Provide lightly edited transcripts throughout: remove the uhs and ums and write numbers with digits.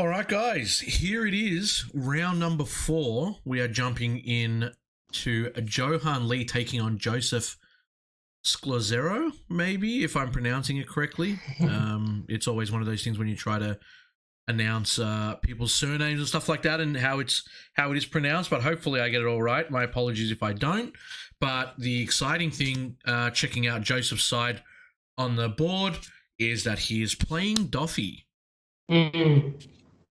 All right, guys, here it is, round number 4. We are jumping in to Johan Lee taking on Joseph Sklozero, maybe, if I'm pronouncing it correctly. It's always one of those things when you try to announce people's surnames and stuff like that and how it is pronounced, but hopefully I get it all right. My apologies if I don't. But the exciting thing, checking out Joseph's side on the board, is that he is playing Doffy.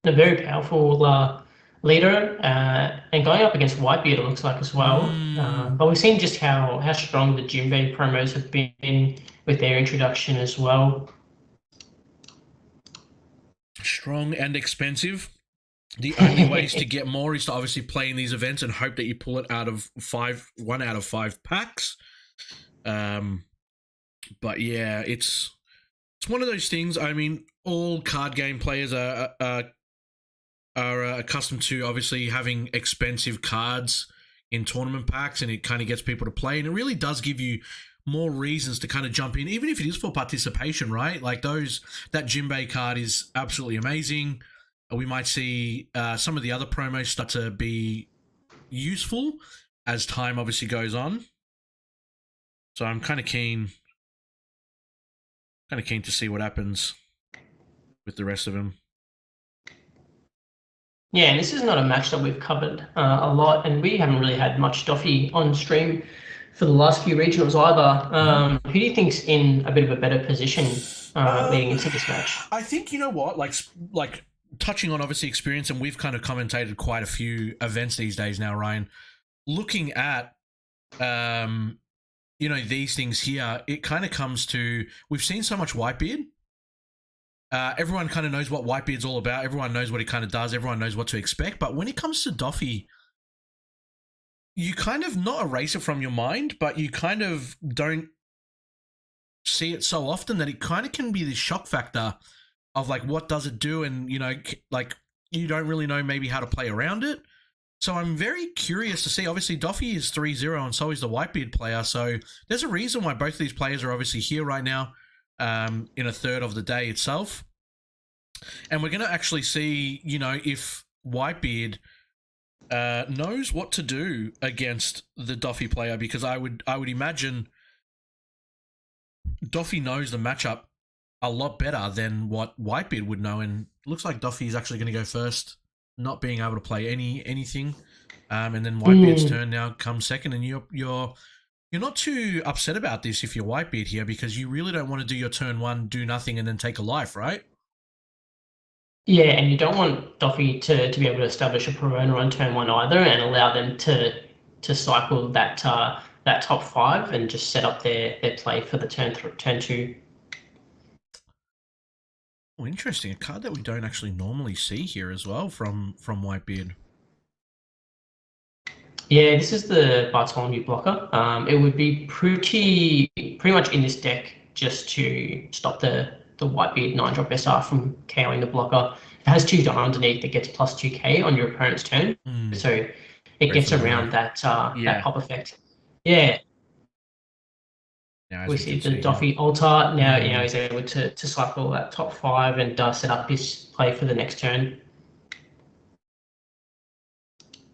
A very powerful leader, and going up against Whitebeard, it looks like as well. But we've seen just how strong the Jinbei promos have been with their introduction as well. Strong and expensive. The only ways to get more is to obviously play in these events and hope that you pull it out of one out of 5 packs. But yeah, it's one of those things. I mean, all card game players are accustomed to obviously having expensive cards in tournament packs, and it kind of gets people to play, and it really does give you more reasons to kind of jump in, even if it is for participation, right? Like that Jinbei card is absolutely amazing. We might see some of the other promos start to be useful as time obviously goes on. So I'm kind of keen to see what happens with the rest of them. Yeah, and this is not a match that we've covered a lot, and we haven't really had much Doffy on stream for the last few regionals either. Who do you think's in a bit of a better position leading into this match? I think, you know what, like touching on obviously experience, and we've kind of commentated quite a few events these days now, Ryan. Looking at these things here, it kind of comes to, we've seen so much Whitebeard. Everyone kind of knows what Whitebeard's all about. Everyone knows what he kind of does. Everyone knows what to expect. But when it comes to Doffy, you kind of not erase it from your mind, but you kind of don't see it so often that it kind of can be this shock factor of like, what does it do? And, like you don't really know maybe how to play around it. So I'm very curious to see. Obviously, Doffy is 3-0 and so is the Whitebeard player. So there's a reason why both of these players are obviously here right now. In a third of the day itself. And we're going to actually see, if Whitebeard knows what to do against the Doffy player, because I would imagine Doffy knows the matchup a lot better than what Whitebeard would know, and it looks like Doffy is actually going to go first, not being able to play anything, and then Whitebeard's turn now comes second, and you're not too upset about this if you're Whitebeard here, because you really don't want to do your turn 1, do nothing, and then take a life, right? Yeah, and you don't want Doffy to be able to establish a Perona on turn 1 either, and allow them to cycle that top 5 and just set up their play for the turn 2. Oh, interesting. A card that we don't actually normally see here as well from Whitebeard. Yeah, this is the Bartholomew blocker. It would be pretty much in this deck just to stop the Whitebeard 9-drop SR from KOing the blocker. It has 2 underneath that gets plus 2k on your opponent's turn. So it gets around that pop effect. Yeah. We see the Doffy altar. Now he's able to cycle that top 5 and set up his play for the next turn.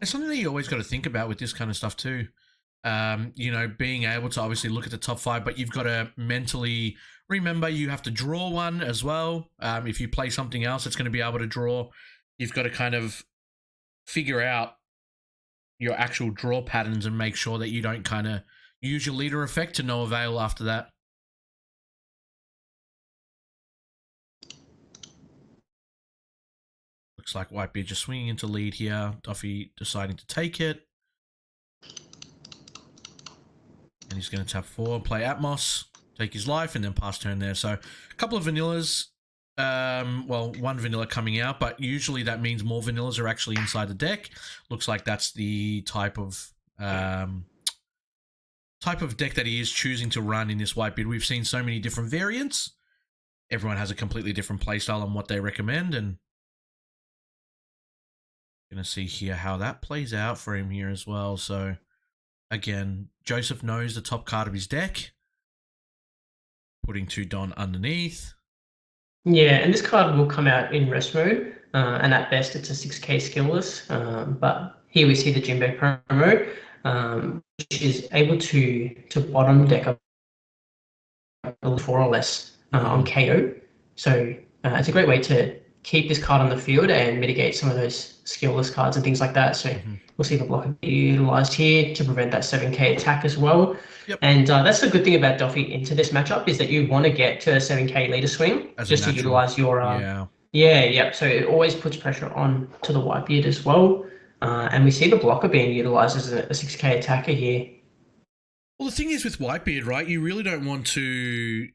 It's something that you always got to think about with this kind of stuff too. Being able to obviously look at the top 5, but you've got to mentally remember you have to draw one as well. If you play something else, it's going to be able to draw. You've got to kind of figure out your actual draw patterns and make sure that you don't kind of use your leader effect to no avail after that. Looks like Whitebeard just swinging into lead here. Doffy deciding to take it. And he's going to tap 4, play Atmos, take his life, and then pass turn there. So a couple of vanillas. One vanilla coming out, but usually that means more vanillas are actually inside the deck. Looks like that's the type of deck that he is choosing to run in this Whitebeard. We've seen so many different variants. Everyone has a completely different playstyle on what they recommend, and going to see here how that plays out for him here as well. So again, Joseph knows the top card of his deck, putting 2 Don underneath. Yeah, and this card will come out in rest mode. and at best it's a 6k skillless. But here we see the Jinbei promo, which is able to bottom deck a 4 or less on KO. So it's a great way to keep this card on the field and mitigate some of those skillless cards and things like that. So we'll see the blocker be utilized here to prevent that 7k attack as well. Yep. And that's the good thing about Doffy into this matchup is that you want to get to a 7k leader swing As just to utilize your yeah. So it always puts pressure on to the Whitebeard as well. And we see the blocker being utilized as a 6k attacker here. Well, the thing is with Whitebeard, right? You really don't want to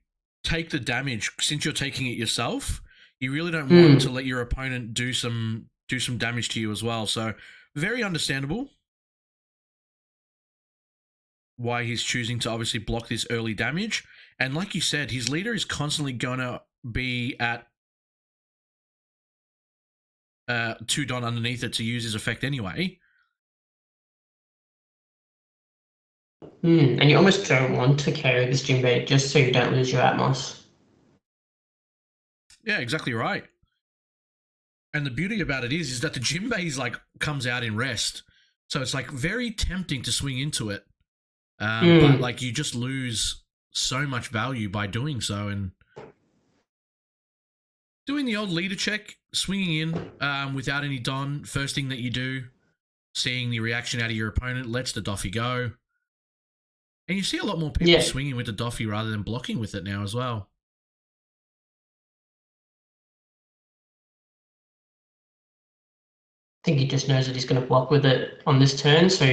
take the damage since you're taking it yourself. You really don't want to let your opponent do some damage to you as well. So very understandable why he's choosing to obviously block this early damage. And like you said, his leader is constantly going to be at 2 Don underneath it to use his effect anyway. And you almost don't want to carry this Jinbei just so you don't lose your Atmos. Yeah, exactly right. And the beauty about it is that the Jinbei's like comes out in rest. So it's like very tempting to swing into it. But like you just lose so much value by doing so. And doing the old leader check, swinging in without any Don, first thing that you do, seeing the reaction out of your opponent, lets the Doffy go. And you see a lot more people swinging with the Doffy rather than blocking with it now as well. I think he just knows that he's going to block with it on this turn, so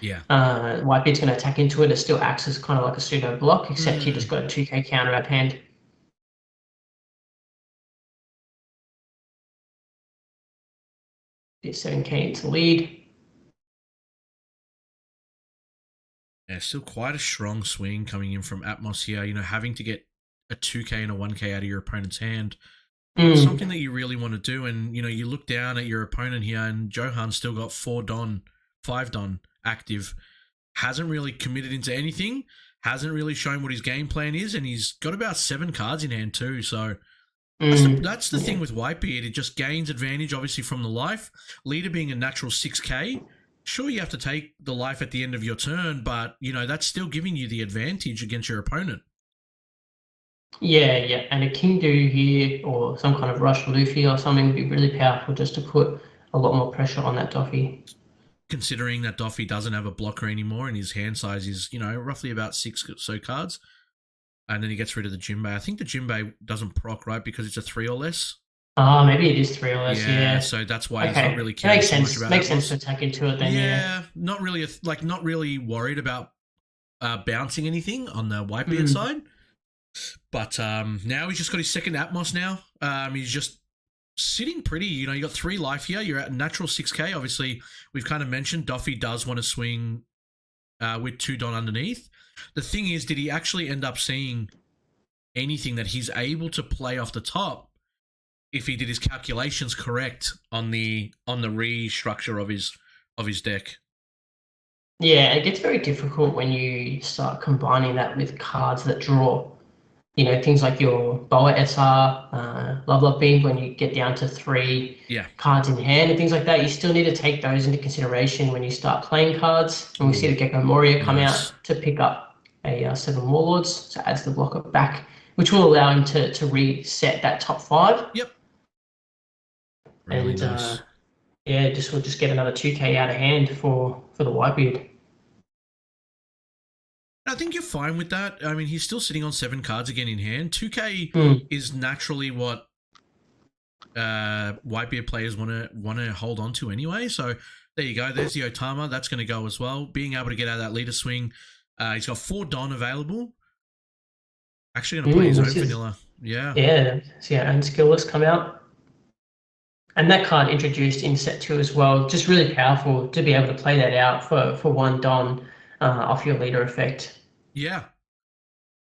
Whitebeard's going to attack into it. It still acts as kind of like a pseudo block, except he just got a 2k counter at hand. Get 7k into lead. Yeah, still quite a strong swing coming in from Atmos here. You know, having to get a 2k and a 1k out of your opponent's hand. It's something that you really want to do. And, you know, you look down at your opponent here and Johan's still got 5 Don active. Hasn't really committed into anything. Hasn't really shown what his game plan is. And he's got about 7 cards in hand too. So that's the thing with Whitebeard. It just gains advantage, obviously, from the life. Leader being a natural 6k. Sure, you have to take the life at the end of your turn, but, you know, that's still giving you the advantage against your opponent. Yeah, and a King Do here, or some kind of Rush Luffy or something would be really powerful just to put a lot more pressure on that Doffy. Considering that Doffy doesn't have a blocker anymore and his hand size is, you know, roughly about 6 or so cards. And then he gets rid of the Jinbei. I think the Jinbei doesn't proc, right, because it's a 3 or less? Maybe it is 3 or less, yeah. So that's why he's not really caring too much about it. Makes sense to attack into it then, yeah. Not really worried about bouncing anything on the Whitebeard side. But now he's just got his second Atmos now. He's just sitting pretty. You know, you got 3 life here. You're at natural 6k. Obviously, we've kind of mentioned Doffy does want to swing with 2 Don underneath. The thing is, did he actually end up seeing anything that he's able to play off the top if he did his calculations correct on the restructure of his deck? Yeah, it gets very difficult when you start combining that with cards that draw. You know, things like your Boa SR, Love Beam, when you get down to 3 cards in hand and things like that, you still need to take those into consideration when you start playing cards. And we see the Gecko Moria come out to pick up a 7 Warlords, so adds the blocker back, which will allow him to reset that top 5. Yep. Really nice. We'll just get another 2k out of hand for the Whitebeard. I think you're fine with that. I mean, he's still sitting on 7 cards again in hand. 2k is naturally what Whitebeard players want to hold on to anyway. So there you go. There's the Otama. That's going to go as well. Being able to get out of that leader swing. He's got 4 Don available. Actually going to play his own vanilla. Yeah. Yeah, see our own skillless come out. And that card introduced in set 2 as well. Just really powerful to be able to play that out for 1 Don. Off your leader effect. Yeah,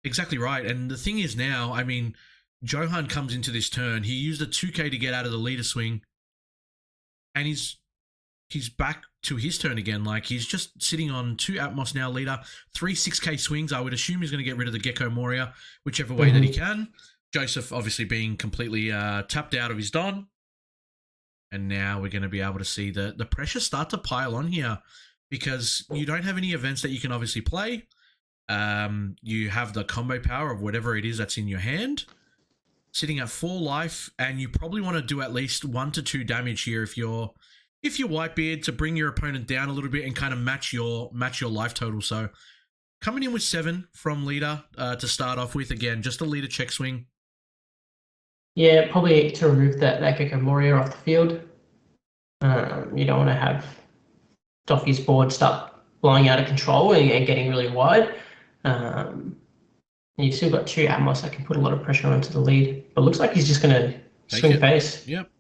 exactly right. And the thing is now, I mean, Johan comes into this turn. He used a 2k to get out of the leader swing. And he's back to his turn again. Like, he's just sitting on 2 Atmos now leader, 3 6k swings. I would assume he's going to get rid of the Gecko Moria, whichever way that he can. Joseph obviously being completely tapped out of his Don. And now we're going to be able to see the pressure start to pile on here because you don't have any events that you can obviously play. You have the combo power of whatever it is that's in your hand, sitting at 4 life, and you probably want to do at least 1 to 2 damage here if you're Whitebeard, to bring your opponent down a little bit and kind of match your life total. So coming in with 7 from leader to start off with, again, just a leader check swing. Yeah, probably to remove that Gecko Moria off the field. You don't want to have Doffy's board start blowing out of control and getting really wide. You've still got 2 Atmos that can put a lot of pressure onto the lead. But it looks like he's just going to swing face. Yep.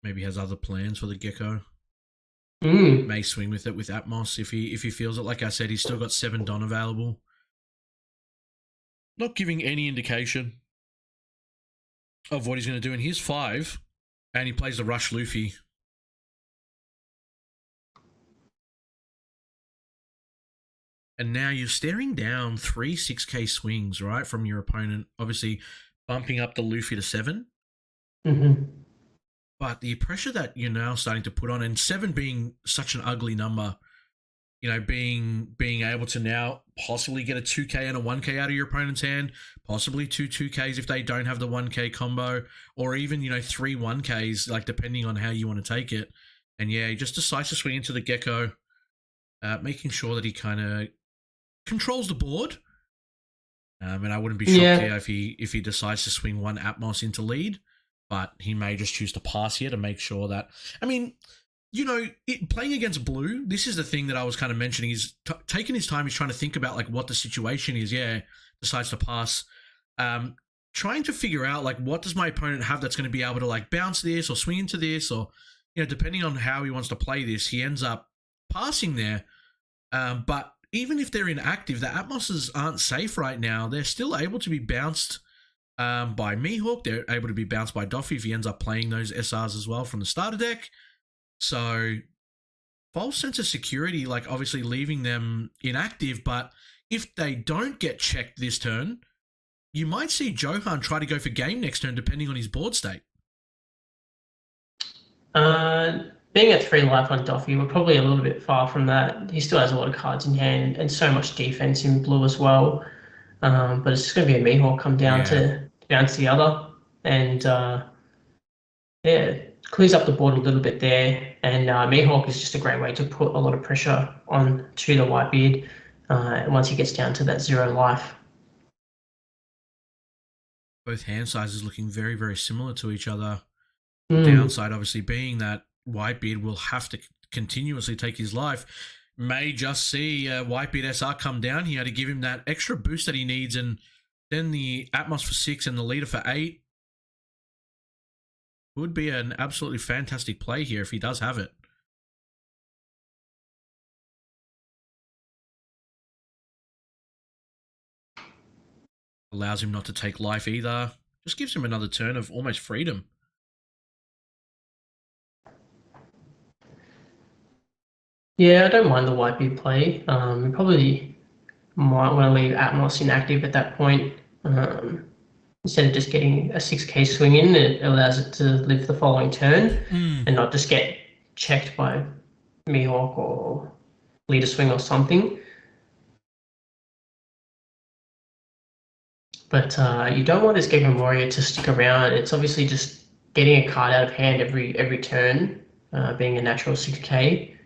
Maybe has other plans for the Gecko. May swing with it with Atmos if he feels it. Like I said, he's still got 7 Don available. Not giving any indication of what he's going to do. And here's 5, and he plays the Rush Luffy. And now you're staring down 3 6K swings, right, from your opponent. Obviously, bumping up the Luffy to 7. But the pressure that you're now starting to put on, and 7 being such an ugly number, you know, being able to now possibly get a 2K and a 1K out of your opponent's hand, possibly 2 2Ks if they don't have the 1K combo, or even, 3 1Ks, like depending on how you want to take it. And yeah, he just decides to swing into the Gecko, making sure that he kind of controls the board. And I wouldn't be shocked here if he decides to swing 1 Atmos into lead. But he may just choose to pass here to make sure that... I mean, playing against blue, this is the thing that I was kind of mentioning. He's taking his time. He's trying to think about, like, what the situation is. Yeah, decides to pass. Trying to figure out, like, what does my opponent have that's going to be able to, like, bounce this or swing into this, or, depending on how he wants to play this, he ends up passing there. But even if they're inactive, the Atmoses aren't safe right now. They're still able to be bounced by Mihawk. They're able to be bounced by Doffy if he ends up playing those SRs as well from the starter deck. So, false sense of security, like obviously leaving them inactive, but if they don't get checked this turn, you might see Johan try to go for game next turn depending on his board state. Being at 3 life on Doffy, we're probably a little bit far from that. He still has a lot of cards in hand and so much defense in blue as well. But it's just going to be a Mihawk come down to bounce the other. And clears up the board a little bit there. And Mihawk is just a great way to put a lot of pressure on to the Whitebeard once he gets down to that 0 life. Both hand sizes looking very, very similar to each other. The downside obviously being that Whitebeard will have to continuously take his life. May just see Whitebeard SR come down here to give him that extra boost that he needs, and then the Atmos for 6 and the leader for 8 would be an absolutely fantastic play here if he does have it. Allows him not to take life either. Just gives him another turn of almost freedom. Yeah, I don't mind the Whitebeard play. You probably might want to leave Atmos inactive at that point. Instead of just getting a 6K swing in, it allows it to live the following turn and not just get checked by Mihawk or leader swing or something. But you don't want this Gecko Moria to stick around. It's obviously just getting a card out of hand every turn, being a natural 6K.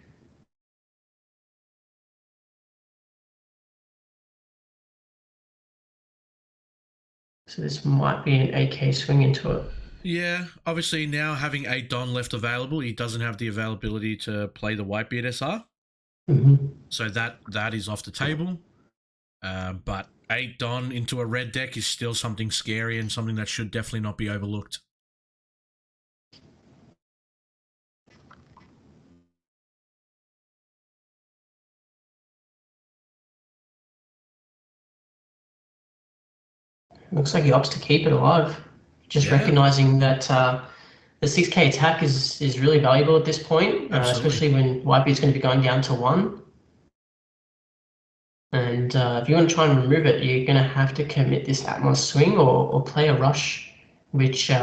So this might be an AK swing into it. Yeah, obviously now having 8 Don left available, he doesn't have the availability to play the Whitebeard SR. So that is off the table. But 8 Don into a red deck is still something scary and something that should definitely not be overlooked. Looks like he opts to keep it alive. Just recognizing that the 6K attack is really valuable at this point, especially when Whitebeard's going to be going down to 1. And if you want to try and remove it, you're going to have to commit this Atmos swing or play a rush, which in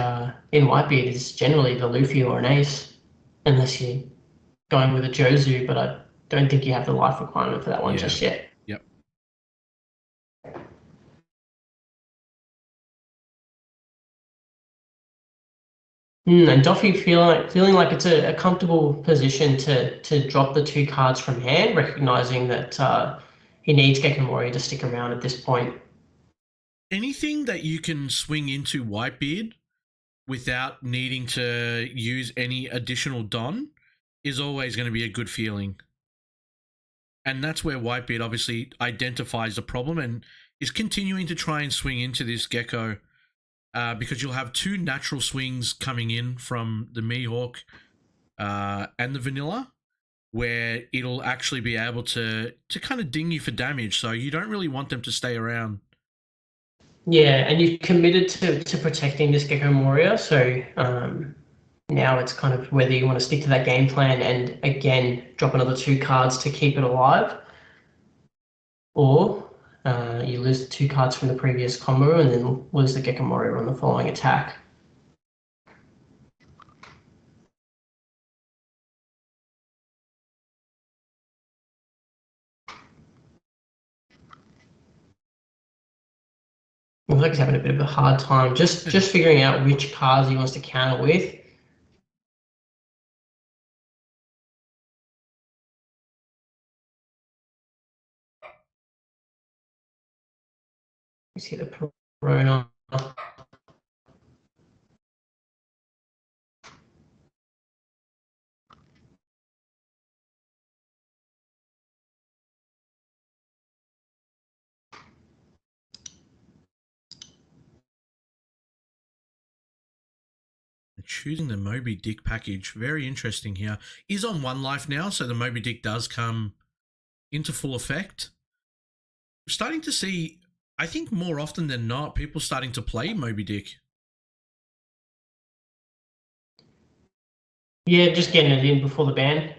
Whitebeard is generally the Luffy or an Ace, unless you're going with a Jozu, but I don't think you have the life requirement for that one just yet. Yep. And Doffy feeling like it's a comfortable position to drop the 2 cards from hand, recognizing that he needs Gekomori to stick around at this point. Anything that you can swing into Whitebeard without needing to use any additional Don is always going to be a good feeling. And that's where Whitebeard obviously identifies the problem and is continuing to try and swing into this Gecko, because you'll have 2 natural swings coming in from the Mihawk and the Vanilla, where it'll actually be able to kind of ding you for damage. So you don't really want them to stay around. Yeah, and you've committed to protecting this Gecko Moria, so now it's kind of whether you want to stick to that game plan and again drop another 2 cards to keep it alive, or you lose the 2 cards from the previous combo and then lose the Gecko Moria on the following attack. Looks like he's having a bit of a hard time just figuring out which cards he wants to counter with. You see the Corona. Choosing the Moby Dick package, very interesting here. Is on 1 life now, so the Moby Dick does come into full effect. We're starting to see, I think more often than not, people starting to play Moby Dick. Yeah, just getting it in before the ban.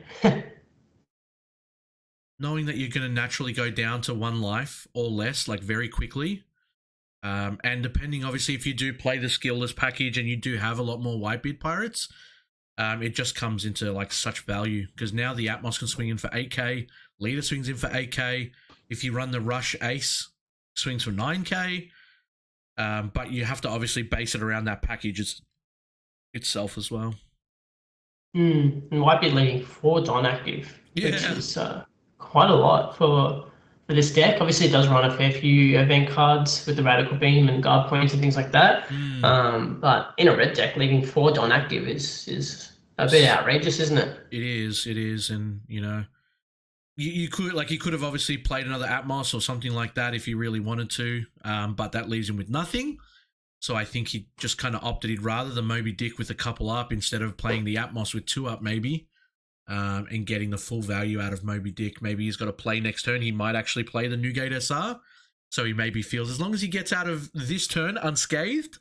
Knowing that you're going to naturally go down to 1 life or less, like very quickly. And depending, obviously, if you do play the skillless package and you do have a lot more Whitebeard pirates, it just comes into like such value, because now the Atmos can swing in for 8k, Leader swings in for 8k. If you run the Rush Ace, swings for 9k. But you have to obviously base it around that package itself as well. And Whitebeard leading 4 Don active, which is quite a lot for this deck. Obviously, it does run a fair few event cards with the Radical Beam and Guard Points and things like that. But in a red deck, leaving 4 Don active is a bit outrageous, isn't it? It is, and you know, you could have obviously played another Atmos or something like that if you really wanted to, but that leaves him with nothing. So I think he just kind of opted he'd rather the Moby Dick with a couple up instead of playing the Atmos with 2 up maybe, and getting the full value out of Moby Dick. Maybe he's got to play next turn. He might actually play the Newgate SR. So he maybe feels as long as he gets out of this turn unscathed,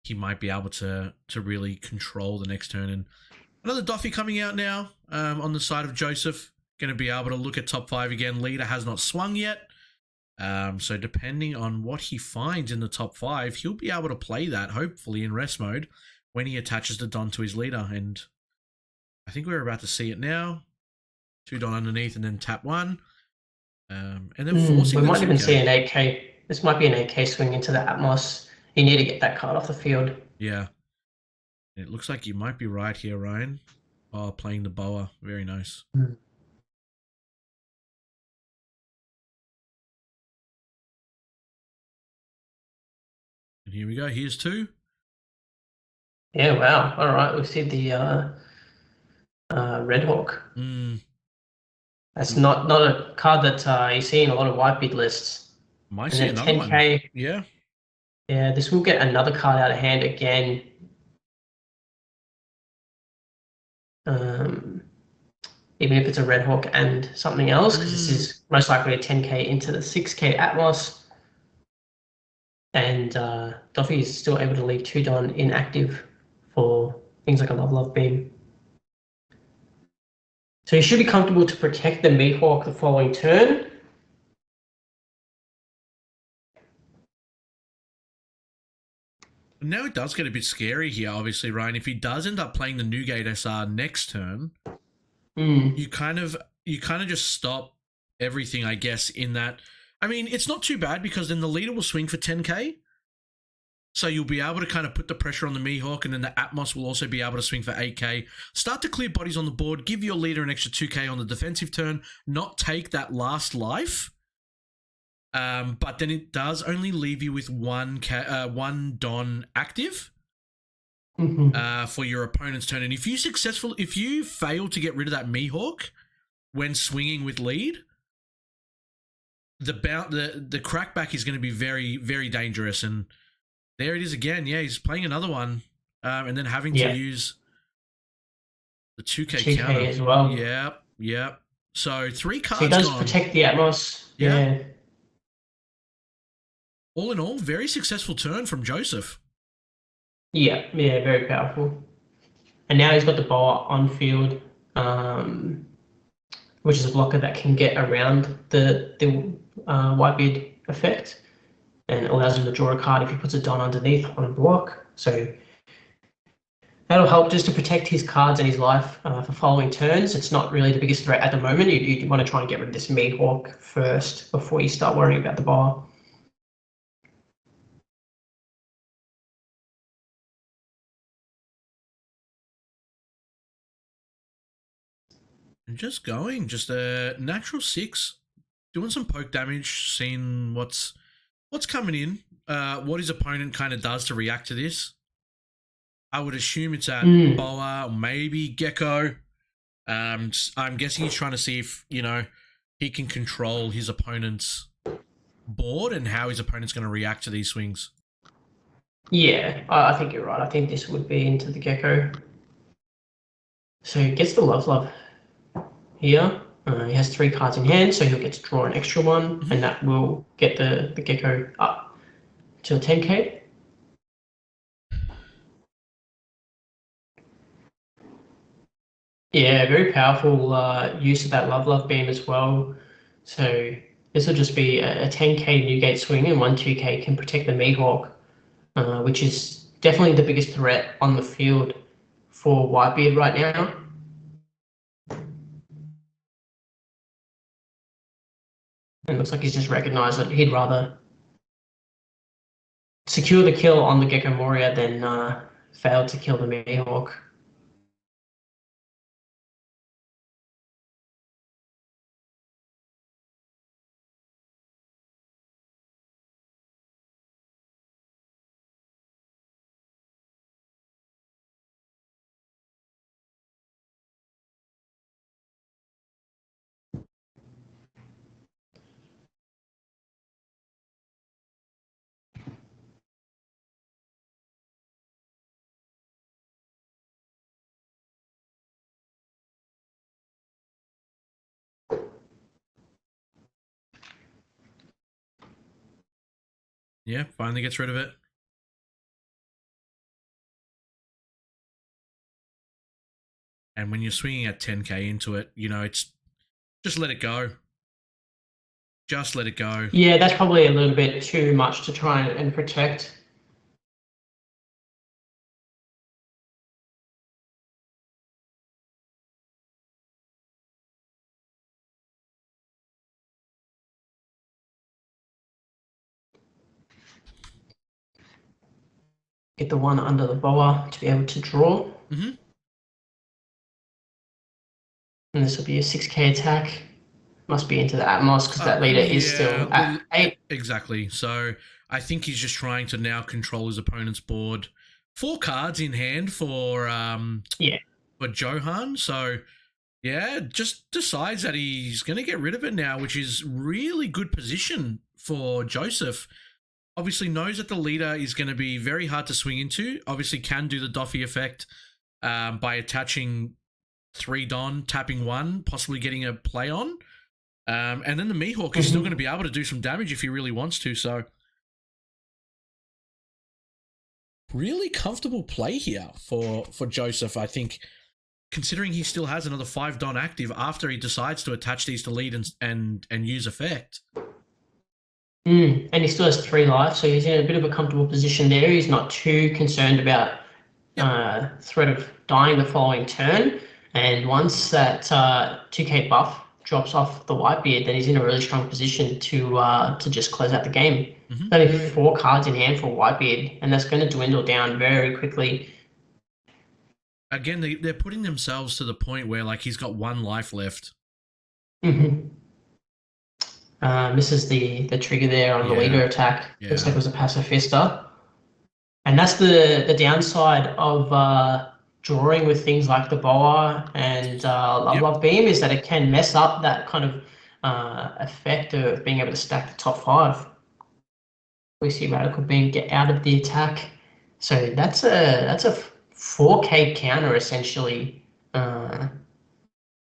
he might be able to really control the next turn. And another Doffy coming out now on the side of Joseph. Going to be able to look at top 5 again. Leader has not swung yet. So depending on what he finds in the top 5, he'll be able to play that, hopefully, in rest mode when he attaches the Don to his leader. And I think we're about to see it now. 2 Don underneath and then tap 1. And then forcing we might even see an 8k. This might be an 8k swing into the Atmos. You need to get that card off the field. Yeah. It looks like you might be right here, Ryan. Oh, playing the Boa. Very nice. And here we go. Here's 2. Yeah, wow. All right. We see the Red Hawk. That's not a card that you see in a lot of Whitebeard lists. Might see another 10K, one. Yeah. Yeah, this will get another card out of hand again. Even if it's a Red Hawk and something else, because this is most likely a 10k into the 6k Atmos. And Doffy is still able to leave 2 Don inactive for things like a Love Beam. So you should be comfortable to protect the Mihawk the following turn. Now it does get a bit scary here, obviously, Ryan. If he does end up playing the Newgate SR next turn, you kind of just stop everything, I guess, in that. I mean, it's not too bad because then the leader will swing for 10k. So you'll be able to kind of put the pressure on the Mihawk, and then the Atmos will also be able to swing for 8k. Start to clear bodies on the board, give your leader an extra 2k on the defensive turn, not take that last life. But then it does only leave you with one Don active for your opponent's turn. And if you fail to get rid of that Mihawk when swinging with lead, the crackback is going to be very, very dangerous. And there it is again. Yeah, he's playing another one, and then having to use the 2k counter as well. Yep. So 3 cards. So he does gone. protect the Atmos. Yeah. All in all, very successful turn from Joseph. Yeah, very powerful. And now he's got the Boa on field, which is a blocker that can get around the Whitebeard effect, and allows him to draw a card if he puts a Don underneath on a block. So that'll help just to protect his cards and his life for following turns. It's not really the biggest threat at the moment. You want to try and get rid of this Mihawk first before you start worrying about the Boa. Just a natural 6, doing some poke damage, seeing what's coming in, what his opponent kind of does to react to this. I would assume it's at Boa or maybe Gecko. I'm guessing he's trying to see if, he can control his opponent's board and how his opponent's going to react to these swings. Yeah, I think you're right. I think this would be into the Gecko. So he gets the Love here. He has 3 cards in hand, so he'll get to draw an extra one, and that will get the Gecko up to 10k. Yeah, very powerful use of that Love beam as well. So this will just be a 10k Newgate swing, and 1 2k can protect the Mihawk, which is definitely the biggest threat on the field for Whitebeard right now. It looks like he's just recognised that he'd rather secure the kill on the Gecko Moria than fail to kill the Mihawk. Yeah, finally gets rid of it. And when you're swinging at 10k into it, it's just let it go. Just let it go. Yeah, that's probably a little bit too much to try and protect. Get the one under the Boa to be able to draw. And this will be a 6k attack. Must be into the Atmos because that leader is still at 8. Exactly. So I think he's just trying to now control his opponent's board. 4 cards in hand for Johan. So just decides that he's going to get rid of it now, which is really good position for Joseph. Obviously knows that the leader is going to be very hard to swing into. Obviously can do the Doffy effect by attaching 3 Don, tapping 1, possibly getting a play on. And then the Mihawk is still going to be able to do some damage if he really wants to. So really comfortable play here for Joseph, I think, considering he still has another 5 Don active after he decides to attach these to lead and use effect. And he still has 3 life, so he's in a bit of a comfortable position there. He's not too concerned about Yep. threat of dying the following turn. And once that 2k buff drops off the Whitebeard, then he's in a really strong position to just close out the game. Hmm. Only 4 cards in hand for Whitebeard, and that's going to dwindle down very quickly. Again, they're putting themselves to the point where like he's got 1 life left. Mm-hmm. Misses the trigger there on the leader attack. Looks like it was a pacifista. And that's the downside of drawing with things like the boa and love beam, is that it can mess up that kind of effect of being able to stack the top 5. We see radical beam get out of the attack, so that's a 4k counter essentially,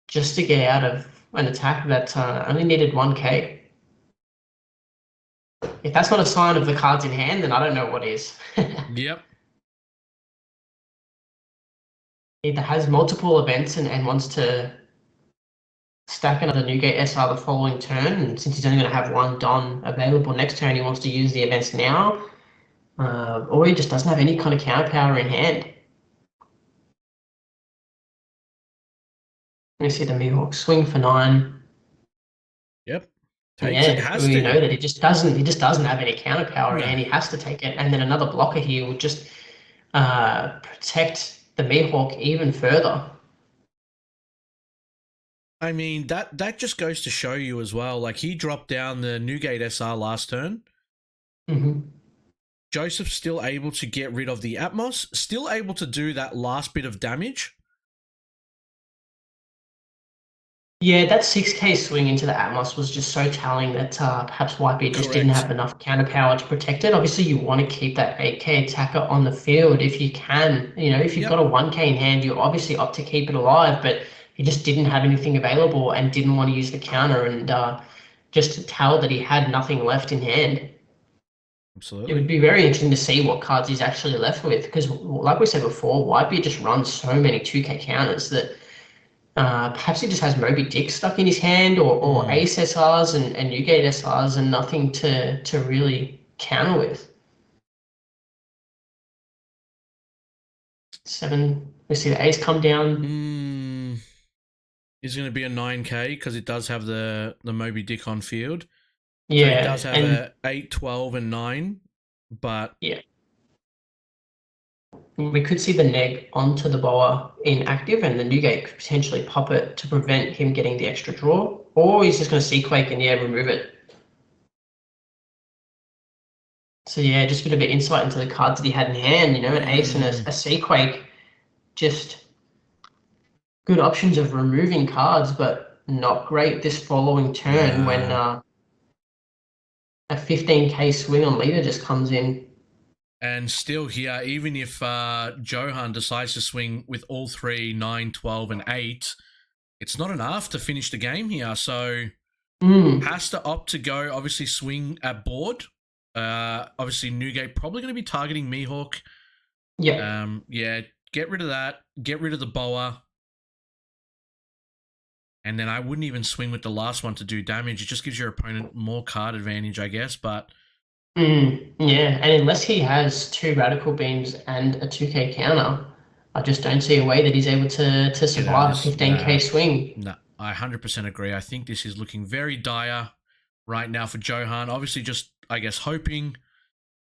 just to get out of an attack that only needed 1k. If that's not a sign of the cards in hand, then I don't know what is. Yep. Either has multiple events and wants to stack another Newgate SR the following turn, and since he's only going to have 1 Don available next turn, he wants to use the events now, or he just doesn't have any kind of counter power in hand. Let me see the Mihawk swing for 9. Yep. Takes it. Has we to. know that he just doesn't have any counter power, No. and he has to take it. And then another blocker here will just protect the Mihawk even further. I mean, that just goes to show you as well. Like he dropped down the Newgate SR last turn. Mm-hmm. Joseph's still able to get rid of the Atmos, still able to do that last bit of damage. Yeah, that 6k swing into the Atmos was just so telling that perhaps Whitebeard just didn't have enough counter power to protect it. Obviously, you want to keep that 8k attacker on the field if you can. You know, if you've got a 1k in hand, you obviously opt to keep it alive, but he just didn't have anything available and didn't want to use the counter, and just to tell that he had nothing left in hand. Absolutely. It would be very interesting to see what cards he's actually left with, because like we said before, Whitebeard just runs so many 2k counters that perhaps he just has Moby Dick stuck in his hand, or Ace SRs and Newgate SRs, and nothing to really counter with. 7. We see the Ace come down. Is going to be a 9k because it does have the Moby Dick on field. Yeah, so it does have a 8, 12, and 9, but yeah. We could see the neg onto the boa inactive, and the Newgate could potentially pop it to prevent him getting the extra draw, or he's just going to Seaquake and remove it. So yeah, just a bit of insight into the cards that he had in hand. You know, an Ace and a Seaquake, just good options of removing cards, but not great this following turn when a 15k swing on leader just comes in. And still here, even if Johan decides to swing with all 3, 9, 12, and 8, it's not enough to finish the game here. So has to opt to go, obviously, swing at board. Obviously, Newgate probably going to be targeting Mihawk. Yeah. Yeah, get rid of that. Get rid of the boa. And then I wouldn't even swing with the last one to do damage. It just gives your opponent more card advantage, I guess, but... yeah, and unless he has 2 radical beams and a 2k counter, I just don't see a way that he's able to survive a 15k swing. No, I 100% agree. I think this is looking very dire right now for Johan. Obviously, just, I guess, hoping...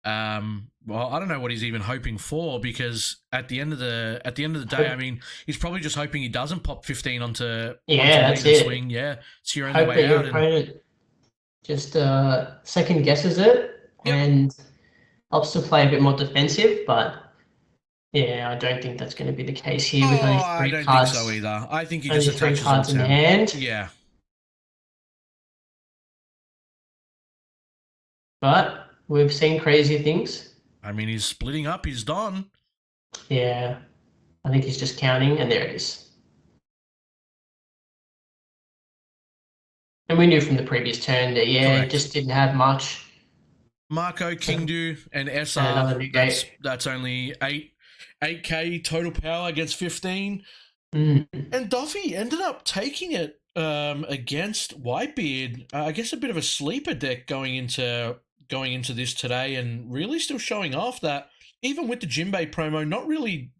well, I don't know what he's even hoping for, because at the end of the day, I mean, he's probably just hoping he doesn't pop 15 onto that's it. swing. Yeah, it's your only way out. Your opponent just second guesses it and opts to play a bit more defensive, but yeah, I don't think that's going to be the case here with only 3 cards. I don't think so either. I think he just attaches 3 cards in hand. Yeah. But we've seen crazier things. I mean, he's splitting up. He's done. Yeah. I think he's just counting, and there it is. And we knew from the previous turn that, it just didn't have much. Marco, Kingdu, and SR, that's only 8k total power against 15. And Doffy ended up taking it. Against Whitebeard, I guess a bit of a sleeper deck going into this today, and really still showing off that even with the Jinbei promo, not really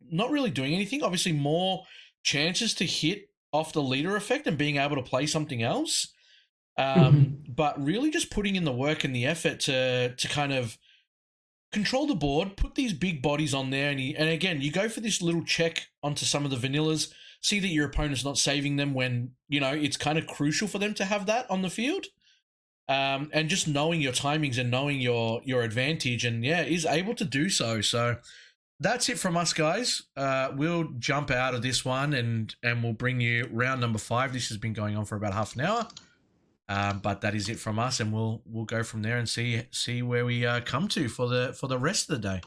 doing anything. Obviously, more chances to hit off the leader effect and being able to play something else. But really just putting in the work and the effort to kind of control the board, put these big bodies on there, and again, you go for this little check onto some of the vanillas, see that your opponent's not saving them when, you know, it's kind of crucial for them to have that on the field. And just knowing your timings and knowing your advantage, and yeah, is able to do so. So that's it from us, guys. We'll jump out of this one and we'll bring you round number 5. This has been going on for about half an hour. But that is it from us, and we'll go from there and see where we come to for the rest of the day.